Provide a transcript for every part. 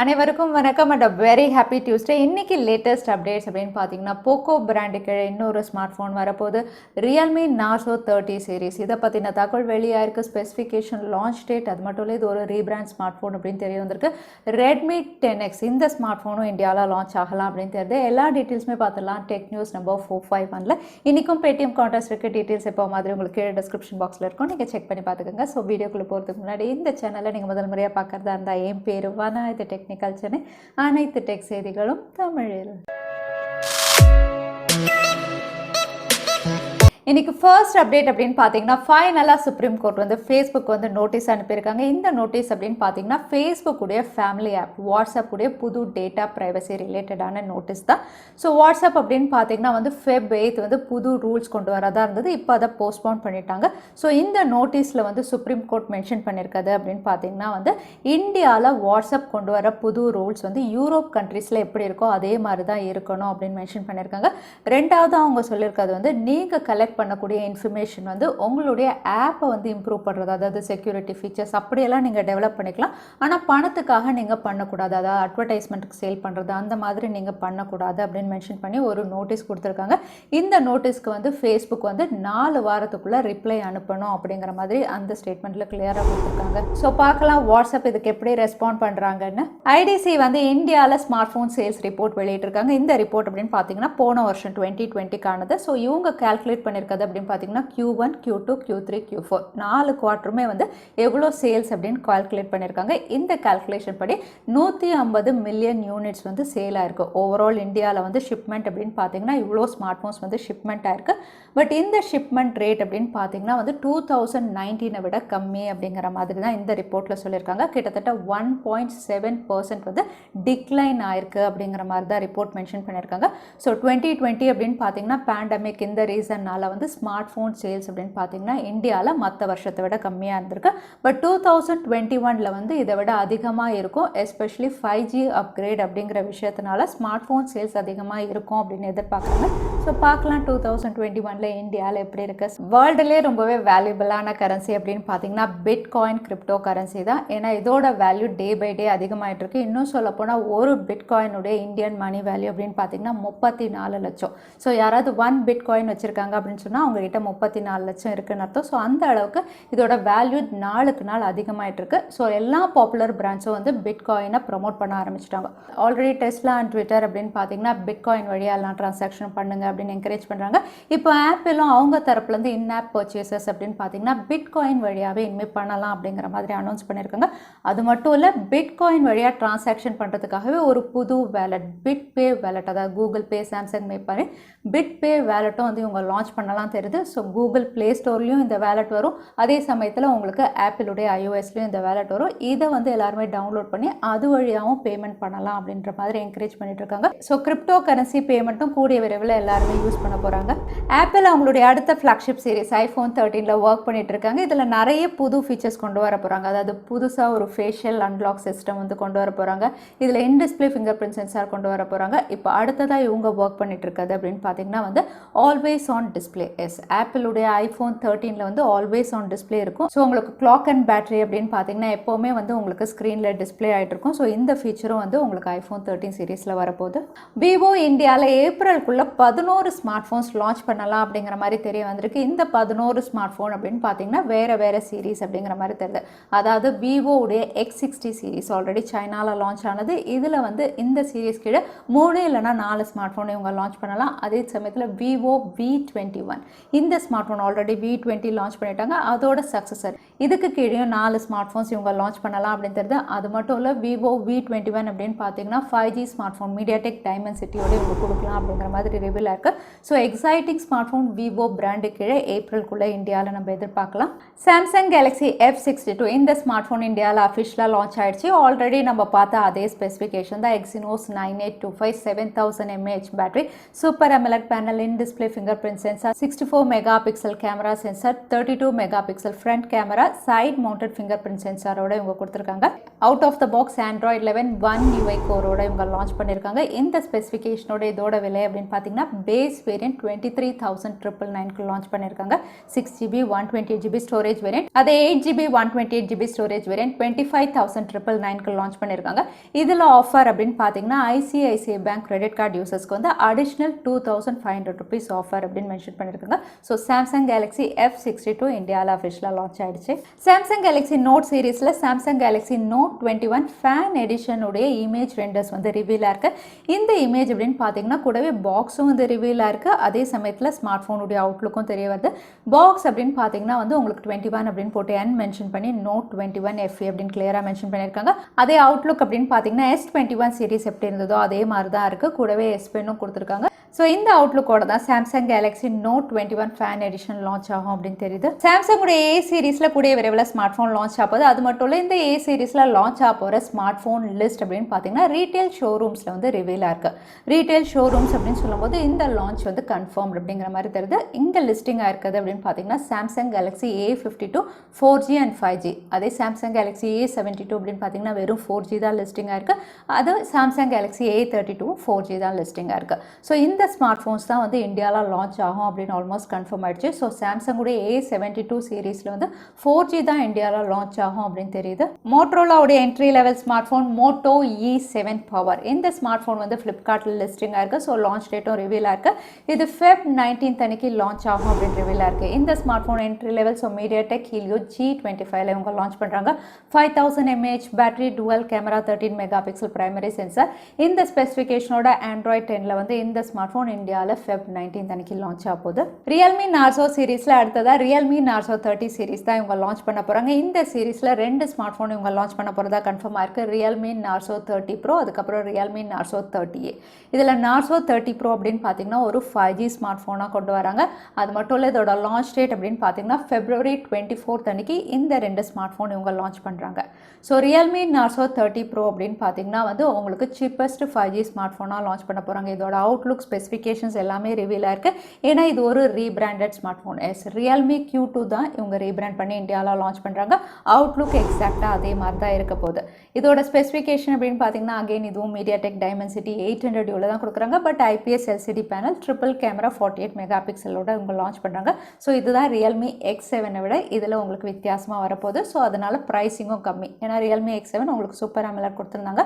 அனைவருக்கும் வணக்கம் and very happy Tuesday. இன்றைக்கி லேட்டஸ்ட் அப்டேட்ஸ் அப்படின்னு பார்த்தீங்கன்னா போக்கோ பிராண்டுக்கு இன்னொரு ஸ்மார்ட் ஃபோன் வரப்போது ரியல்மி நார்சோ 30 சீரிஸ். இதை பற்றின தகவல் வெளியாயிருக்கு. ஸ்பெசிஃபிகேஷன், லான்ச் டேட், அது மட்டும் இல்லை இது ஒரு ரீபிராண்ட் ஸ்மார்ட் ஃபோன் அப்படின்னு தெரிய வந்திருக்கு. ரெட்மி 10x இந்த ஸ்மார்ட் ஃபோனும் இந்தியாவில் லான்ச் ஆகலாம் அப்படின்னு தெரியுது. எல்லா டீட்டெயில்ஸுமே பார்த்துடலாம் டெக் நியூஸ் நம்பர் 451. இன்றைக்கும் பேடிஎம் கான்டெஸ்ட் இருக்க டீட்டெயில்ஸ் எப்போ மாதிரி உங்களுக்கு கீழே டிஸ்கிரிப்ஷன் பாக்ஸில் இருக்கும், நீங்கள் செக் பண்ணி பார்த்துக்கோங்க. ஸோ வீடியோக்குள்ளே போகிறதுக்கு முன்னாடி இந்த சேனலை நீங்கள் முதல் முறையாக பார்க்குறதா இருந்தால் என் பேர் வனா, இது டெக்னிக்கல் சென்னை. அனைத்து டெக் செய்திகளும் தமிழில். இன்றைக்கி ஃபர்ஸ்ட் அப்டேட் அப்படின்னு பார்த்தீங்கன்னா ஃபைனலாக சுப்ரீம் கோர்ட் வந்து ஃபேஸ்புக் வந்து நோட்டீஸ் அனுப்பியிருக்காங்க. இந்த நோட்டீஸ் அப்படின்னு பார்த்தீங்கன்னா ஃபேஸ்புக்குடைய ஃபேமிலி ஆப் வாட்ஸ்அப்புடைய புது டேட்டா ப்ரைவசி ரிலேட்டடான நோட்டீஸ் தான். ஸோ வாட்ஸ்அப் அப்படின்னு பார்த்தீங்கன்னா வந்து Feb 8 வந்து புது ரூல்ஸ் கொண்டு வரதா இருந்தது. இப்போ அதை போஸ்ட்போன் பண்ணிட்டாங்க. ஸோ இந்த நோட்டீஸில் வந்து சுப்ரீம் கோர்ட் மென்ஷன் பண்ணியிருக்காது அப்படின்னு பார்த்தீங்கன்னா வந்து இந்தியாவில் வாட்ஸ்அப் கொண்டு வர புது ரூல்ஸ் வந்து யூரோப் கண்ட்ரீஸில் எப்படி இருக்கோ அதே மாதிரி தான் இருக்கணும் அப்படின்னு மென்ஷன் பண்ணியிருக்காங்க. ரெண்டாவது அவங்க சொல்லியிருக்காது வந்து நீங்கள் கலெக்ட் பண்ணக்கூடிய இன்ஃபர்மேஷன் வந்து உங்களுடைய ஆப்பை வந்து இம்ப்ரூவ் பண்ணுறது, அதாவது செக்யூரிட்டி ஃபீச்சர்ஸ் அப்படியெல்லாம் நீங்கள் டெவலப் பண்ணிக்கலாம். ஆனால் பணத்துக்காக நீங்கள் பண்ணக்கூடாது, அதாவது அட்வர்டைஸ்மெண்ட்டுக்கு சேல் பண்ணுறது அந்த மாதிரி நீங்கள் பண்ணக்கூடாது அப்படின்னு மென்ஷன் பண்ணி ஒரு நோட்டீஸ் கொடுத்துருக்காங்க. இந்த நோட்டீஸ்க்கு வந்து ஃபேஸ்புக் வந்து 4 வாரத்துக்குள்ளே ரிப்ளை அனுப்பணும் அப்படிங்கிற மாதிரி அந்த ஸ்டேட்மெண்ட்டில் கிளியராக கொடுத்துருக்காங்க. ஸோ பார்க்கலாம் வாட்ஸ்அப் இதுக்கு எப்படி ரெஸ்பாண்ட் பண்ணுறாங்கன்னு. ஐடிசி வந்து இந்தியாவில் ஸ்மார்ட் ஃபோன் சேல்ஸ் ரிப்போர்ட் வெளியிட்டிருக்காங்க. இந்த ரிப்போர்ட் அப்படின்னு பார்த்தீங்கன்னா போன வருஷம் 2020க்கானது. ஸோ இவங்க கால்குலேட் பண்ணியிருக்காது அப்படின்னு பார்த்தீங்கன்னா Q1, Q2, Q3, Q4 4 குவார்ட்டருமே வந்து எவ்வளோ சேல்ஸ் அப்படின்னு கால்குலேட் பண்ணியிருக்காங்க. இந்த கால்குலேஷன் படி 150 மில்லியன் யூனிட்ஸ் வந்து சேல் ஆயிருக்கு. ஓவரால் இந்தியாவில் வந்து ஷிப்மெண்ட் அப்படின்னு பார்த்தீங்கன்னா இவ்வளோ ஸ்மார்ட் ஃபோன்ஸ் வந்து ஷிப்மெண்ட் ஆயிருக்கு. பட் இந்த ஷிப்மெண்ட் ரேட் அப்படின்னு பார்த்தீங்கன்னா வந்து 2019 விட கம்மி அப்படிங்கிற மாதிரி தான் இந்த ரிப்போர்ட்டில் சொல்லியிருக்காங்க. கிட்டத்தட்ட 1.7% வந்து டிக்ளைன் ஆயிருக்கு அப்படிங்கிற மாதிரி தான் ரிப்போர்ட் மென்ஷன் பண்ணியிருக்காங்க. ஸோ 2020 அப்படின்னு பார்த்தீங்கன்னா பேண்டமிக் இந்த ரீசன்னால வந்து ஸ்மார்ட் ஃபோன் சேல்ஸ் அப்படின்னு பார்த்தீங்கன்னா இந்தியாவில் மற்ற வருஷத்தை விட கம்மியாக இருந்திருக்கு. பட் 2021 வந்து இதை விட அதிகமாக இருக்கும். எஸ்பெஷலி 5G அப்கிரேட் அப்படிங்கிற விஷயத்தினால ஸ்மார்ட் ஃபோன் சேல்ஸ் அதிகமாக இருக்கும் அப்படின்னு எதிர்பார்க்குறாங்க. ஸோ பார்க்கலாம் 2021 இந்தியாவில் எப்படி இருக்கு. வேர்ல்டுலேயே ரொம்பவே வேல்யூபிளான கரன்சி அப்படின்னு பார்த்தீங்கன்னா பிட்காயின் கிரிப்டோ கரன்சி தான். ஏன்னா இதோட வேல்யூ டே பை டே அதிகமாகிட்டு இருக்கு. இன்னும் சொல்ல போனால் ஒரு பிட்காயினுடைய இந்தியன் மணி வேல்யூ அப்படின்னு பார்த்தீங்கன்னா 34 லட்சம். ஸோ யாராவது 1 பிட்காயின் வச்சுருக்காங்க அப்படின்னு சொன்னால் அவங்ககிட்ட 34 லட்சம் இருக்குன்னு அர்த்தம். ஸோ அந்த அளவுக்கு இதோட வேல்யூ நாளுக்கு நாள் அதிகமாகிட்டு இருக்கு. ஸோ எல்லா பாப்புலர் பிராண்ட்ஸும் வந்து பிட்காயினை ப்ரமோட் பண்ண ஆரம்பிச்சிட்டாங்க. ஆல்ரெடி டெஸ்லா அண்ட் ட்விட்டர் அப்படின்னு பார்த்தீங்கன்னா பிட்காயின் வழியாக எல்லாம் ட்ரான்சாக்ஷன் பண்ணுங்க அப்படின்னு என்கரேஜ் பண்ணுறாங்க. இப்போ ஆப்பிளும் அவங்க தரப்புலேருந்து இன் ஆப் பர்ச்சேசஸ் அப்படின்னு பார்த்தீங்கன்னா பிட்காயின் வழியாகவே இனிமேல் பண்ணலாம் அப்படிங்கிற மாதிரி அனௌன்ஸ் பண்ணியிருக்காங்க. அது மட்டும் இல்லை பிட்காயின் வழியாக ட்ரான்சாக்ஷன் பண்ணுறதுக்காகவே ஒரு புது வேலட் BitPay வேலட், அதாவது கூகுள் பே, சாம்சங் மே பண்ணி BitPay வேலட்டும் வந்து இவங்க லான்ச் பண்ணலாம் தெரியுது. ஸோ கூகுள் ப்ளே ஸ்டோர்லேயும் இந்த வேலட் வரும். அதே சமயத்தில் உங்களுக்கு ஆப்பிளுடைய iOSலேயும் இந்த வேலட் வரும். இதை வந்து எல்லாருமே டவுன்லோட் பண்ணி அது வழியாகவும் பேமெண்ட் பண்ணலாம் அப்படின்ற மாதிரி என்கரேஜ் பண்ணிட்டு இருக்காங்க. ஸோ கிரிப்டோ கரன்சி பேமெண்ட்டும் கூடிய விரைவில் எல்லாருமே யூஸ் பண்ண போகிறாங்க. ஆப்பிள் அவங்களுடைய அடுத்த ஃப்ளாக்ஷிப் சீரிஸ் iPhone 13 ஒர்க் பண்ணிட்டு இருக்காங்க. இதில் நிறைய புது ஃபீச்சர்ஸ் கொண்டு வர போகிறாங்க. அதாவது புதுசாக ஒரு ஃபேஷியல் அன்லாக் சிஸ்டம் வந்து கொண்டு வர போகிறாங்க. இதில் இன் டிஸ்பிளே ஃபிங்கர் பிரிண்ட் சென்சார் கொண்டு வர போகிறாங்க. இப்போ அடுத்ததாக இவங்க ஒர்க் பண்ணிட்டு இருக்காது அப்படின்னு பார்த்தீங்கன்னா வந்து ஆல்வேஸ் ஆன் டிஸ்பிளே. ஆப்பிளுடைய iPhone 13 வந்து ஆல்வேஸ் ஆன் டிஸ்பிளே இருக்கும். ஸோ உங்களுக்கு கிளாக் அண்ட் பேட்டரி அப்படின்னு பார்த்தீங்கன்னா எப்போவுமே வந்து உங்களுக்கு ஸ்க்ரீனில் டிஸ்பிளே ஆகிட்டு இருக்கும். ஸோ இந்த ஃபீச்சரும் வந்து உங்களுக்கு iPhone 13 சீரீஸில் வரப்போகுது. விவோ இந்தியாவில் ஏப்ரலுக்குள்ளே 11 ஸ்மார்ட் ஃபோன்ஸ் லான்ச் பண்ணலாம் அப்படிங்கிற மாதிரி தெரிய வந்திருக்கு. இந்த 11 ஸ்மார்ட் ஃபோன் அப்படின்னு பார்த்தீங்கன்னா வேறு சீரீஸ் அப்படிங்கிற மாதிரி தெரியுது. அதாவது விவோவுடைய X60 சீரீஸ் ஆல்ரெடி சைனாவில் லான்ச் ஆனது. இதில் வந்து இந்த சீரீஸ் கீழே 3 இல்லைனா 4 ஸ்மார்ட் ஃபோன் இவங்க லான்ச் பண்ணலாம். அதே சமயத்தில் விவோ V21 இந்த smart phone already V20 launch பண்ணிட்டாங்க. அதோட சக்ஸஸர் இதுக்கு கீழே 4 ஸ்மார்ட் ஃபோன்ஸ் இவங்க லான்ச் பண்ணலாம் அப்படின்னு தெரியுது. அது மட்டும் இல்லை விவோ V21 அப்படின்னு பார்த்தீங்கன்னா 5G ஸ்மார்ட் ஃபோன் மீடியாடெக் டைமென்சிட்டியோட இவங்க கொடுக்கலாம் அப்படிங்கிற மாதிரி ரிவீல் ஆயிருக்கு. So exciting smart phone Vivo brand கீழே ஏப்ரலுக்குள்ளே இந்தியாவில் நம்ம எதிர்பார்க்கலாம். சாம்சங் Galaxy F62 இந்த ஸ்மார்ட் ஃபோன் இந்தியாவில் அஃபிஷியலாக லான்ச் ஆயிடுச்சு. ஆல்ரெடி நம்ம பார்த்த அதே ஸ்பெசிஃபிகேஷன் தான். Exynos 9825 7000 mAh battery, super AMOLED panel, in display finger print sensor, 64 megapixel camera sensor, 32 megapixel front camera, side mounted finger print சென்சாரோட இவங்க கொடுத்துருக்காங்க. Out of the box Android 11 1 UI கோரோட இவங்க லான்ச் பண்ணியிருக்காங்க. இந்த ஸ்பெசிஃபிகேஷனோட இதோட விலை அப்படின்னு பார்த்தீங்கன்னா பேஸ் வேரியன்ட் 23,999 லான்ச் பண்ணியிருக்காங்க. 6GB 128GB ஸ்டோரேஜ் வேரியன்ட், அதே 8GB 128GB storage variant 25,999 launch பண்ணியிருக்காங்க. இதில் ஆஃபர் அப்படின்னு பார்த்தீங்கன்னா ICICI பேங்க் கிரெடிட் கார்டு யூசர்ஸ்க்கு வந்து அடிஷ்னல் 2,500 rupees ஆஃபர் அப்படின்னு மென்ஷன் பண்ணியிருக்காங்க. ஸோ சாம்சங் Galaxy F62 இந்தியாவில் அஃபிஷியலாக லான்ச் ஆயிடுச்சு. சாம்சங் Galaxy Note சீரீஸில் சாம்சங் Galaxy Note 21 ஃபேன் எடிஷனுடைய இமேஜ் ரெண்டர்ஸ் வந்து ரிவீலாக இருக்கு. இந்த இமேஜ் அப்படின்னு பார்த்தீங்கன்னா கூடவே பாக்ஸும் வந்து ரிவீலாக இருக்கு. அதே சமயத்தில் ஸ்மார்ட் ஃபோனுடைய அவுட்லுக்கும் தெரிய வருது. பாக்ஸ் அப்படின்னு பார்த்தீங்கன்னா வந்து உங்களுக்கு 21 அப்படின்னு போட்டு N மென்ஷன் பண்ணி Note 21 FE அப்படின்னு கிளியராக மென்ஷன் பண்ணியிருக்காங்க. அதே அவுட்லுக் அப்படின்னு பார்த்தீங்கன்னா S21 சீரிஸ் எப்படி இருந்ததோ அதே மாதிரி தான் இருக்கு. கூடவே S Penனும் கொடுத்துருக்காங்க. ஸோ இந்த அவுட்லுக்கோட தான் Samsung Galaxy Note 21 fan edition launch ஆகும் அப்படின்னு தெரியுது. சாம்சங்குடைய A சீரிஸில் கூடிய விரைவில் ஸ்மார்ட் ஃபோன் லான்ச் ஆகுது. அது மட்டும் இல்லை, இந்த A சீரிஸில் லான்ச் ஆக போகிற ஸ்மார்ட் ஃபோன் லிஸ்ட் அப்படின்னு பார்த்தீங்கன்னா ரீட்டைல் ஷோரூம்ஸில் வந்து ரிவீலாக இருக்கு. ரீட்டைல் ஷோரூம்ஸ் அப்படின்னு சொல்லும்போது இந்த லான்ச் வந்து கன்ஃபார்ம் அப்படிங்கிற மாதிரி தெரியுது. இங்கே லிஸ்டிங்காக இருக்குது அப்படின்னு பார்த்தீங்கன்னா Samsung Galaxy A52 4G and 5G, அதே சாம்சங் Galaxy A72 அப்படின்னு பார்த்தீங்கன்னா வெறும் 4G தான் லிஸ்டிங்காக இருக்குது. அது சாம்சங் Galaxy A32 4G தான் லிஸ்டிங்காக இருக்குது. ஸோ இந்த ஸ்மார்ட் ஃபோன்ஸ் தான் வந்து இந்தியாவில் லான்ச் ஆகும் அப்படின்னு ஆல்மோஸ்ட் கன்ஃபார்ம் ஆயிடுச்சு. ஸோ சாம்சங்குடைய A72 சீரீஸில் வந்து 4G தான் இந்தியாவில் லான்ச் ஆகும் அப்படின்னு தெரியுது. மோட்டோரோலாவுடைய entry level smart phone Moto E7 Power, இந்த ஸ்மார்ட் ஃபோன் வந்து ஃப்ளிப்கார்ட்டில் லிஸ்டிங்காக இருக்குது. ஸோ லான்ச் டேட்டும் ரிவீலாக இருக்குது. இது Feb 19 அன்னைக்கு லான்ச் ஆகும் அப்படின்னு ரிவீலாக இருக்குது. இந்த smart phone entry level so MediaTek Helio G25 இவங்க லான்ச் பண்ணுறாங்க. 5000 mAh battery, twelve camera, 13 megapixel primary sensor. இந்த ஸ்பெசிஃபிகேஷனோட Android 10ல் வந்து இந்த ஸ்மார்ட் ஃபோன் இந்தியாவில் Feb 19 அன்னைக்கு லான்ச் ஆக போகுது. Realme Narzo சீரீஸில் அடுத்ததாக Realme Narzo 30 சீரீஸ் தான் இவங்க லான்ச் பண்ண போகிறாங்க. இந்த சீரீஸில் 2 ஸ்மார்ட் ஃபோன் இவங்க லான்ச் பண்ண போகிறதா கன்ஃபார்மாக இருக்குது. Realme Narzo 30 Pro, அதுக்கப்புறம் Realme Narzo 30A. இதில் Narzo 30 Pro அப்படின்னு பார்த்தீங்கன்னா ஒரு 5G ஸ்மார்ட் ஃபோனாக கொண்டு வராங்க. அது மட்டும் இல்லை, இதோட லான்ச் டேட் அப்படின்னு பார்த்தீங்கன்னா February 24 அன்னைக்கு இந்த 2 ஸ்மார்ட் ஃபோன் இவங்க லான்ச் பண்ணுறாங்க. ஸோ Realme Narzo 30 Pro அப்படின்னு பார்த்தீங்கன்னா வந்து உங்களுக்கு சீப்பஸ்ட் 5G ஸ்மார்ட் ஃபோனாக லான்ச் பண்ண போகிறாங்க. இதோட அவுட்லுக் ஸ்பெசிஃபிகேஷன்ஸ் எல்லாமே ரிவீலாக இருக்குது. ஏன்னா இது ஒரு rebranded smart phone. Realme Q2 தான் இவங்க ரீபிராண்ட் பண்ணி இந்தியாவில் லான்ச் பண்ணுறாங்க. அவுட்லுக் எக்ஸாக்டாக அதே மாதிரி தான் இருக்க போகுது. இதோட ஸ்பெசிஃபிகேஷன் அப்படின்னு பார்த்தீங்கன்னா அகைன் இதுவும் MediaTek Dimensity 800U தான் கொடுக்குறாங்க. But IPS LCD panel, triple camera, 48 மெகாபிக்சலோட இவங்க லான்ச் பண்ணுறாங்க. ஸோ இதுதான் Realme X7 விட இதில் உங்களுக்கு வித்தியாசமாக வரப்போகுது. ஸோ அதனால் ப்ரைஸிங்கும் கம்மி. ஏன்னா Realme X7 உங்களுக்கு சூப்பர் AMOLED கொடுத்துருந்தாங்க.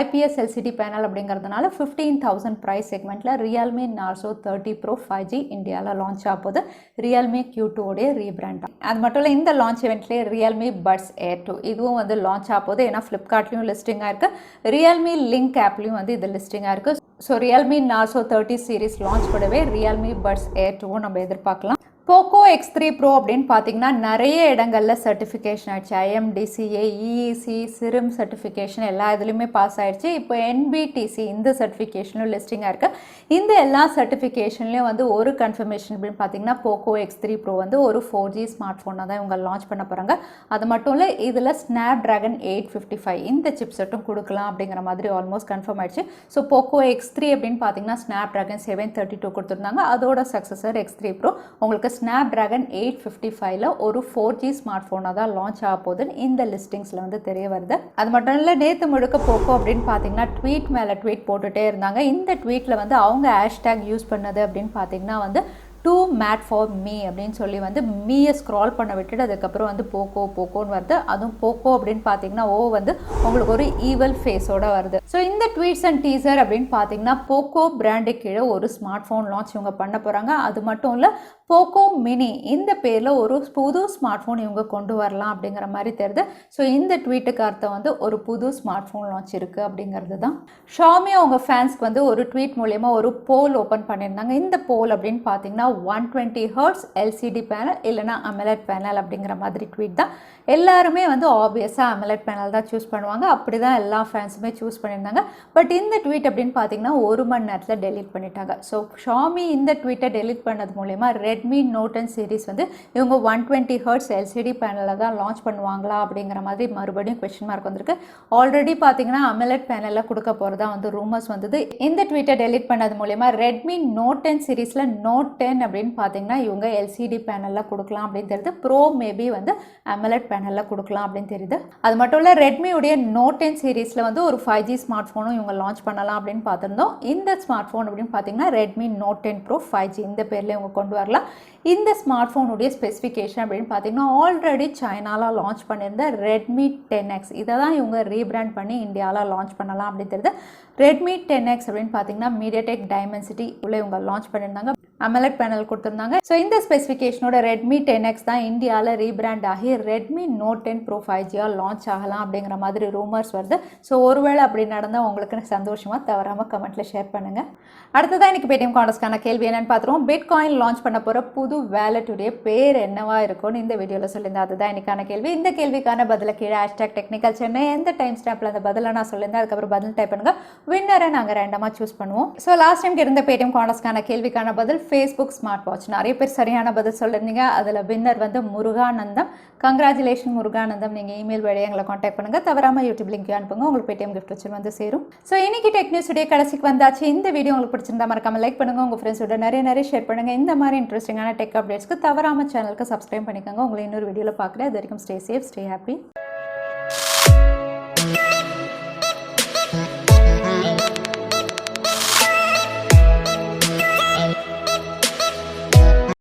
IPS LCD பேனல் அப்படிங்கிறதுனால 15,000 ப்ரைஸ் செக்மெண்ட்டில் Realme Narzo 30 Pro 5G இந்தியாவில் லான்ச் ஆக போகுது. Realme Q2 உடைய ரீபிராண்ட். அது மட்டும் இல்லை, இந்த லான்ச் இவெண்ட்லேயே Realme Buds Air 2 இதுவும் வந்து லான்ச் ஆக போகுது. ஏன்னா ஃப்ளிப்கார்ட்லையும் லிஸ்டிங்காக இருக்குது, Realme Link ஆப்லையும் வந்து இது லிஸ்டிங்காக இருக்குது. So Realme Narzo 30 series launch கூடவே Realme Buds Air 2 நம்ம எதிர்பார்க்கலாம். POCO X3 Pro அப்படின்னு பார்த்தீங்கன்னா நிறைய இடங்களில் சர்டிஃபிகேஷன் ஆயிடுச்சு. IMDCA, EEC, SIRIM சர்டிஃபிகேஷன் எல்லா இதுலேயுமே பாஸ் ஆயிடுச்சு. இப்போ NBTC இந்த சர்டிஃபிகேஷனும் லிஸ்டிங்காக இருக்குது. இந்த எல்லா சர்டிஃபிகேஷன்லேயும் வந்து ஒரு கன்ஃபர்மேஷன் அப்படின்னு பார்த்தீங்கன்னா POCO X3 Pro வந்து ஒரு 4G ஸ்மார்ட் ஃபோனாக தான் இவங்க லான்ச் பண்ண போகிறாங்க. அது மட்டும் இல்லை, இதில் Snapdragon 855 இந்த சிப்செட்டும் கொடுக்கலாம் அப்படிங்கிற மாதிரி ஆல்மோஸ்ட் கன்ஃபார்ம் ஆயிடுச்சு. ஸோ POCO X3 அப்படின்னு பார்த்தீங்கன்னா Snapdragon 732 கொடுத்துருந்தாங்க. அதோட சக்ஸஸர் X3 Pro உங்களுக்கு Snapdragon 855ல ஒரு 4G ஸ்மார்ட் ஃபோனாக தான் லான்ச் ஆக போகுதுன்னு இந்த லிஸ்டிங்ஸில் வந்து தெரிய வருது. அது மட்டும் இல்லை, நேற்று முழுக்க POCO அப்படின்னு பார்த்தீங்கன்னா ட்வீட் மேலே ட்வீட் போட்டுகிட்டே இருந்தாங்க. இந்த ட்வீட்டில் வந்து அவங்க ஹேஷ்டேக் யூஸ் பண்ணது அப்படின்னு பார்த்தீங்கன்னா வந்து too mad for me அப்படின்னு சொல்லி வந்து மீயை ஸ்க்ரால் பண்ண விட்டுட்டு அதுக்கப்புறம் வந்து போக்கோன்னு வருது. அதுவும் போக்கோ அப்படின்னு பார்த்தீங்கன்னா வந்து உங்களுக்கு ஒரு ஈவல் ஃபேஸோட வருது. ஸோ இந்த ட்வீட்ஸ் அண்ட் டீசர் அப்படின்னு பார்த்தீங்கன்னா போக்கோ பிராண்டு கீழே ஒரு ஸ்மார்ட் ஃபோன் லான்ச் இவங்க பண்ண போகிறாங்க. அது மட்டும் இல்லை, போக்கோ மினி இந்த பேரில் ஒரு புது ஸ்மார்ட் ஃபோன் இவங்க கொண்டு வரலாம் அப்படிங்கிற மாதிரி தெரியுது. ஸோ இந்த ட்வீட்டுக்கு அர்த்தம் வந்து ஒரு புது ஸ்மார்ட் ஃபோன் லான்ச் இருக்குது அப்படிங்கிறது தான். ஷாமி அவங்க ஃபேன்ஸ்க்கு வந்து ஒரு ட்வீட் மூலயமா ஒரு போல் ஓப்பன் பண்ணியிருந்தாங்க. இந்த போல் அப்படின்னு பார்த்தீங்கன்னா 120 Hz LCD பேனல் இல்லைனா AMOLED பேனல் அப்படிங்கிற மாதிரி ட்வீட் தான். எல்லாருமே வந்து ஆப்வியஸாக AMOLED பேனல் தான் சூஸ் பண்ணுவாங்க. அப்படி தான் எல்லா ஃபேன்ஸுமே சூஸ் பண்ணியிருந்தாங்க. பட் இந்த ட்வீட் அப்படின்னு பார்த்தீங்கன்னா 1 மணி நேரத்தில் டெலீட் பண்ணிட்டாங்க. ஸோ ஷாமி இந்த ட்வீட்டை டெலீட் பண்ணது மூலயமா ரெட் ரெட்மி நோட் 10 சீரிஸ் வந்து இவங்க 120Hz எல்சிடி பேனலில் தான் லான்ச் பண்ணுவாங்களா அப்படிங்கிற மாதிரி மறுபடியும் கொஸ்டின் மார்க் வந்திருக்கு. ஆல்ரெடி பார்த்தீங்கன்னா AMOLED பேனலில் கொடுக்க போகிறதா வந்து ரூமர்ஸ் வந்தது. இந்த ட்வீட்டை டெலிட் பண்ணது மூலயமா ரெட்மி நோட் 10 சீரிஸில் நோட் 10 அப்படின்னு பார்த்தீங்கன்னா இவங்க எல்சிடி பேனலில் கொடுக்கலாம் அப்படின்னு தெரியுது. ப்ரோ மேபி வந்து AMOLED பேனலில் கொடுக்கலாம் அப்படின்னு தெரியுது. அது மட்டும் இல்லை, ரெட்மியுடைய நோட் 10 சீரிஸில் வந்து ஒரு 5G ஸ்மார்ட் ஃபோனும் இவங்க லான்ச் பண்ணலாம் அப்படின்னு பார்த்துருந்தோம். இந்த ஸ்மார்ட் ஃபோன் அப்படின்னு பார்த்தீங்கன்னா ரெட்மி நோட் 10 ப்ரோ 5G இந்த பேரில் இவங்க கொண்டு வரலாம். இந்த ஸ்மார்ட் ஃபோனுடைய ஸ்பெசிஃபிகேஷன் அப்படின்னு பார்த்தீங்கன்னா ஆல்ரெடி சைனாவில் லான்ச் பண்ணியிருந்த ரெட்மி 10X இதை தான் இவங்க ரீபிராண்ட் பண்ணி இந்தியாவில் லான்ச் பண்ணலாம் அப்படின்னு தெரியுது. ரெட்மி 10X அப்படின்னு பார்த்தீங்கன்னா மீடியாடெக் டைமென்சிட்டி உள்ள இவங்க லான்ச் பண்ணியிருந்தாங்க. AMOLED பேனல் கொடுத்துருந்தாங்க. ஸோ இந்த ஸ்பெசிஃபிகேஷனோட ரெட்மி 10X தான் இந்தியாவில் ரீபிராண்ட் ஆகி Redmi note 10 bro 5G launch ஆகலாம் அப்படிங்கிற மாதிரி ரூமர்ஸ் வருது. ஸோ ஒருவேளை அப்படி நடந்தால் உங்களுக்கு சந்தோஷமாக தவறாமல் கமெண்ட்டில் ஷேர் பண்ணுங்கள். அடுத்ததான் இன்றைக்கி பேடிஎம் காண்டஸ்க்கான கேள்வி என்னென்னு பார்த்துருவோம். பிட்காயின் லான்ச் பண்ண போகிற புது வேலட்டுடைய பேர் என்னவா இருக்கும்னு இந்த வீடியோவில் சொல்லியிருந்தேன். அதுதான் இன்றைக்கான கேள்வி. இந்த கேள்விக்கான பதில கீழே #technicalchennai எந்த டைம் ஸ்டாம்பில் அந்த பதிலை நான் சொல்லியிருந்தேன். அதுக்கப்புறம் பதில் டைப் பண்ணுங்கள். வின்னரை நாங்கள் ரேண்டமாக சூஸ் பண்ணுவோம். ஸோ லாஸ்ட் டைம் இருந்த பேடிஎம் காண்டஸ்க்கான கேள்விக்கான பதில் ஃபேஸ்புக் ஸ்மார்ட் வாட்ச். நிறைய பேர் சரியான பதில் சொல்லியிருந்தீங்க. அதில் வின்னர் வந்து முருகானந்தம். கங்க்ராச்சுலேஷன் முருகானந்தம். நீங்கள் இமெயில் வழியாக எங்களை காண்டாக்ட் பண்ணுங்கள். தவறாமல் யூடியூப் லிங்க் அனுப்புங்க. உங்களுக்கு பேடிஎம் கிஃப்ட் வச்சு வந்து சேரும். ஸோ இன்னைக்கு டெக் நியூஸ் உடைய கடைசிக்கு வந்தாச்சு. இந்த வீடியோ உங்களுக்கு பிடிச்சிருந்தா மறக்காம லைக் பண்ணுங்கள். உங்கள் ஃப்ரெண்ட்ஸோட நிறைய ஷேர் பண்ணுங்கள். இந்த மாதிரி இன்ட்ரெஸ்டிங்கான டெக் அப்டேட்ஸ்க்கு தவறாமல் சேனலுக்கு சப்ஸ்கிரைப் பண்ணிக்கோங்க. உங்களை இன்னொரு வீடியோவில் பார்க்குறேன். அது வரைக்கும் ஸ்டே சேஃப், ஸ்டே ஹாப்பி.